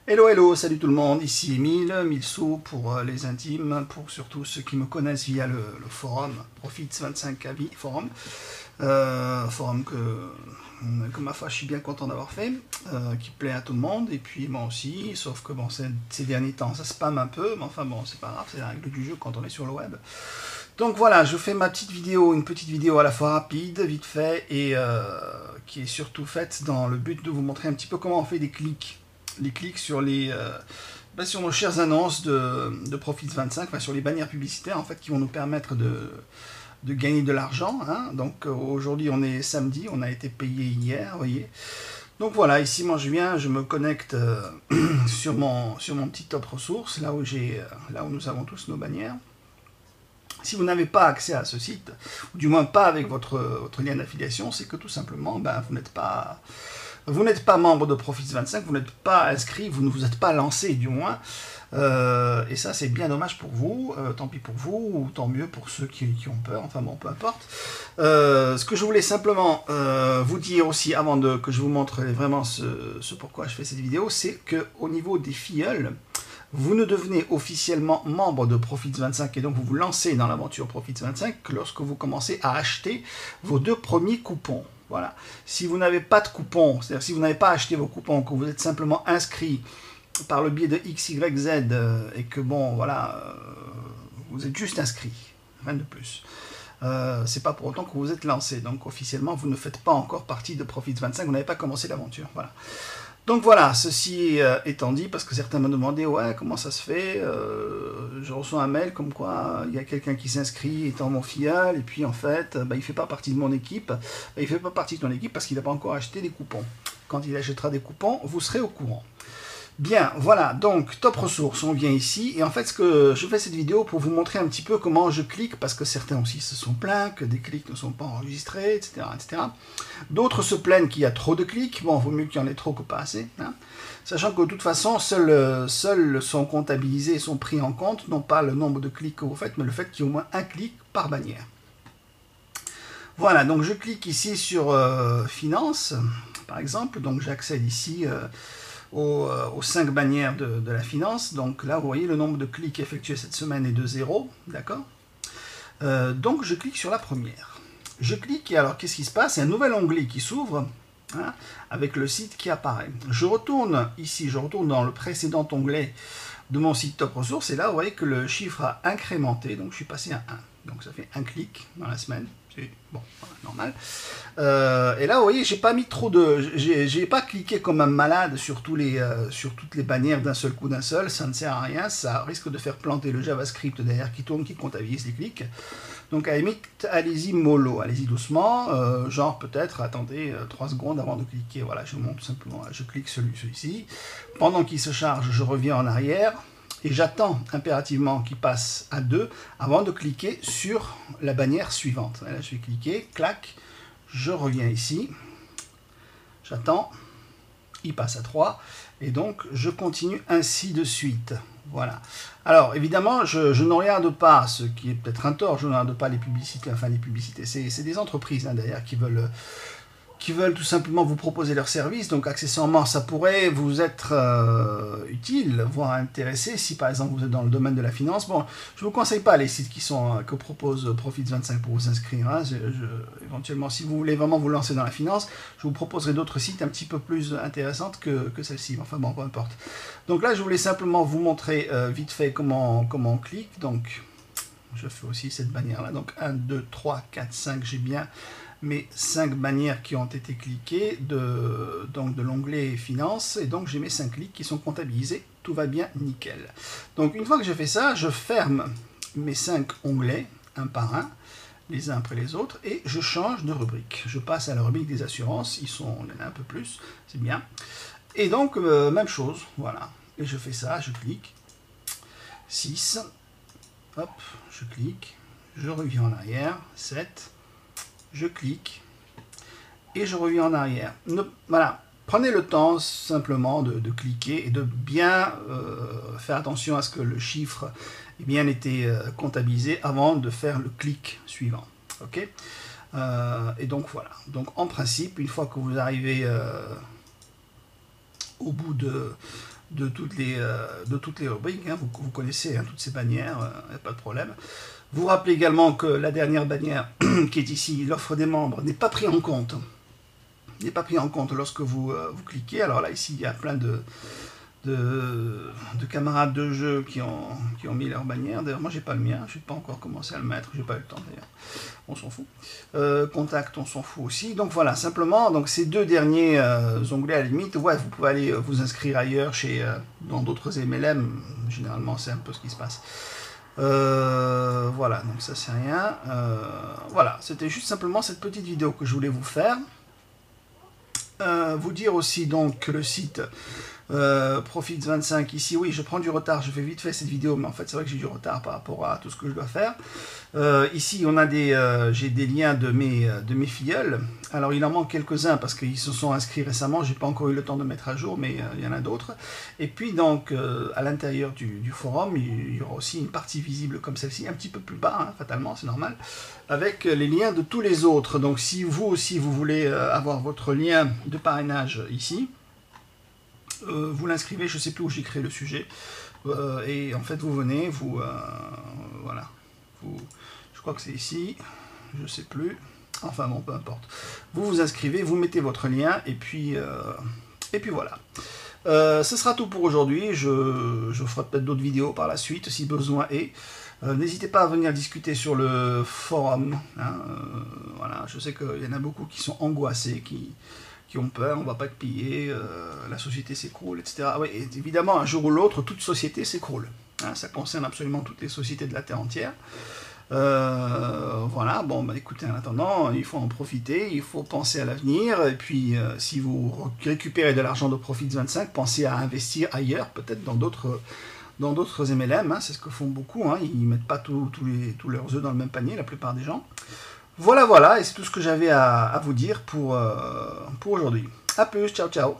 Hello, hello, salut tout le monde, ici Emile, Milsou pour les intimes, pour surtout ceux qui me connaissent via le forum, Profits25 forum, forum que ma foi je suis bien content d'avoir fait, qui plaît à tout le monde, et puis moi aussi, sauf que bon, ces derniers temps ça spamme un peu, mais enfin bon, c'est pas grave, c'est la règle du jeu quand on est sur le web. Donc voilà, je fais ma petite vidéo, une petite vidéo à la fois rapide, vite fait, et qui est surtout faite dans le but de vous montrer un petit peu comment on fait des clics. Les clics sur sur nos chères annonces de Profits25, enfin sur les bannières publicitaires en fait qui vont nous permettre de gagner de l'argent. Hein. Donc aujourd'hui on est samedi, on a été payé hier, vous voyez. Donc voilà, ici moi je viens, je me connecte sur mon petit top ressources, là où nous avons tous nos bannières. Si vous n'avez pas accès à ce site, ou du moins pas avec votre lien d'affiliation, c'est que tout simplement vous n'êtes pas membre de Profits25, vous n'êtes pas inscrit, vous ne vous êtes pas lancé du moins. Et ça c'est bien dommage pour vous, tant pis pour vous, ou tant mieux pour ceux qui ont peur, enfin bon, peu importe. Ce que je voulais simplement vous dire aussi, avant que je vous montre vraiment ce pourquoi je fais cette vidéo, c'est qu'au niveau des filleuls, vous ne devenez officiellement membre de Profits25 et donc vous vous lancez dans l'aventure Profits25 que lorsque vous commencez à acheter vos 2 premiers coupons. Voilà. Si vous n'avez pas de coupons, c'est-à-dire si vous n'avez pas acheté vos coupons, que vous êtes simplement inscrit par le biais de XYZ et que bon, voilà, vous êtes juste inscrit, rien de plus. C'est pas pour autant que vous êtes lancé. Donc officiellement, vous ne faites pas encore partie de Profits25, vous n'avez pas commencé l'aventure. Voilà. Donc voilà, ceci étant dit, parce que certains me demandaient, ouais, comment ça se fait, je reçois un mail comme quoi il y a quelqu'un qui s'inscrit étant mon filleul, et puis en fait, il ne fait pas partie de mon équipe. Il ne fait pas partie de ton équipe parce qu'il n'a pas encore acheté des coupons. Quand il achètera des coupons, vous serez au courant. Bien, voilà, donc top ressources, on vient ici, et en fait je fais cette vidéo pour vous montrer un petit peu comment je clique, parce que certains aussi se sont plaints que des clics ne sont pas enregistrés, etc. etc. D'autres se plaignent qu'il y a trop de clics, bon, vaut mieux qu'il y en ait trop que pas assez, hein. Sachant que de toute façon, seuls sont comptabilisés et sont pris en compte, non pas le nombre de clics que vous faites, mais le fait qu'il y ait au moins un clic par bannière. Voilà, donc je clique ici sur Finance, par exemple, donc j'accède ici aux 5 bannières de la finance. Donc là, vous voyez, le nombre de clics effectués cette semaine est de 0, d'accord. Donc je clique sur la première. Je clique et alors qu'est-ce qui se passe? Il y a un nouvel onglet qui s'ouvre, hein, avec le site qui apparaît. Je retourne ici, je retourne dans le précédent onglet de mon site Top Ressources et là, vous voyez que le chiffre a incrémenté, donc je suis passé à 1. Donc ça fait un clic dans la semaine. Bon, voilà, normal. Et là, vous voyez, j'ai pas mis trop de, j'ai pas cliqué comme un malade sur toutes les bannières d'un seul coup, ça ne sert à rien, ça risque de faire planter le JavaScript derrière qui tourne, qui comptabilise les clics. Donc à la limite, allez-y mollo, allez-y doucement, genre peut-être attendez 3 secondes avant de cliquer. Voilà, je monte tout simplement, je clique celui-ci. Pendant qu'il se charge, je reviens en arrière. Et j'attends impérativement qu'il passe à 2 avant de cliquer sur la bannière suivante. Là, je vais cliquer, clac, je reviens ici, j'attends, il passe à 3, et donc je continue ainsi de suite. Voilà. Alors évidemment, je ne regarde pas, ce qui est peut-être un tort, je ne regarde pas les publicités, enfin les publicités, c'est des entreprises hein, d'ailleurs qui veulent tout simplement vous proposer leur service, donc accessoirement ça pourrait vous être utile, voire intéressé, si par exemple vous êtes dans le domaine de la finance. Bon, je ne vous conseille pas les sites que propose Profits25 pour vous inscrire, hein. Éventuellement si vous voulez vraiment vous lancer dans la finance, je vous proposerai d'autres sites un petit peu plus intéressants que celle-ci, enfin bon, peu importe. Donc là je voulais simplement vous montrer vite fait comment on clique, donc je fais aussi cette bannière là, donc 1, 2, 3, 4, 5, j'ai bien mes 5 bannières qui ont été cliquées de l'onglet finance, et donc j'ai mes 5 clics qui sont comptabilisés, tout va bien, nickel. Donc une fois que j'ai fait ça, je ferme mes 5 onglets, un par un, les uns après les autres, et je change de rubrique. Je passe à la rubrique des assurances, il y en a un peu plus, c'est bien. Et donc, même chose, voilà. Et je fais ça, je clique, 6, hop, je clique, je reviens en arrière, 7, je clique et je reviens en arrière. Voilà, prenez le temps simplement de cliquer et de bien faire attention à ce que le chiffre ait bien été comptabilisé avant de faire le clic suivant. Ok, et donc voilà. Donc en principe, une fois que vous arrivez au bout de toutes les rubriques, hein. Vous connaissez, hein, toutes ces bannières, il n'y a pas de problème. Vous rappelez également que la dernière bannière qui est ici, l'offre des membres, n'est pas prise en compte. N'est pas pris en compte lorsque vous cliquez. Alors là, ici, il y a plein de camarades de jeu qui ont mis leur bannière. D'ailleurs, moi, j'ai pas le mien. Je n'ai pas encore commencé à le mettre. J'ai pas eu le temps, d'ailleurs. On s'en fout. Contact, on s'en fout aussi. Donc voilà, simplement, donc ces deux derniers onglets, à la limite, ouais, vous pouvez aller vous inscrire ailleurs, dans d'autres MLM. Généralement, c'est un peu ce qui se passe. Voilà, donc ça, c'est rien. Voilà, c'était juste simplement cette petite vidéo que je voulais vous faire. Vous dire aussi donc que le site Profits25 ici, oui, je prends du retard, je fais vite fait cette vidéo, mais en fait c'est vrai que j'ai du retard par rapport à tout ce que je dois faire. Ici on a j'ai des liens de mes filleuls. Alors il en manque quelques-uns parce qu'ils se sont inscrits récemment, j'ai pas encore eu le temps de mettre à jour, mais il y en a d'autres. Et puis donc à l'intérieur du forum, il y aura aussi une partie visible comme celle-ci, un petit peu plus bas, hein, fatalement, c'est normal, avec les liens de tous les autres. Donc si vous aussi vous voulez avoir votre lien de parrainage ici, vous l'inscrivez, je ne sais plus où j'ai créé le sujet, et en fait vous venez, voilà, je crois que c'est ici, je ne sais plus, enfin bon, peu importe, vous vous inscrivez, vous mettez votre lien, et puis voilà. Ce sera tout pour aujourd'hui, je ferai peut-être d'autres vidéos par la suite, si besoin est. N'hésitez pas à venir discuter sur le forum, hein, voilà, je sais qu'il y en a beaucoup qui sont angoissés, qui ont peur, on ne va pas être pillé, la société s'écroule, etc. Ah oui, et évidemment, un jour ou l'autre, toute société s'écroule. Hein, ça concerne absolument toutes les sociétés de la Terre entière. Voilà, bon, bah, écoutez, en attendant, il faut en profiter, il faut penser à l'avenir, et puis si vous récupérez de l'argent de Profits25, pensez à investir ailleurs, peut-être dans d'autres MLM, hein, c'est ce que font beaucoup, hein, ils ne mettent pas tous leurs œufs dans le même panier, la plupart des gens. Voilà, et c'est tout ce que j'avais à vous dire pour aujourd'hui. A plus, ciao, ciao.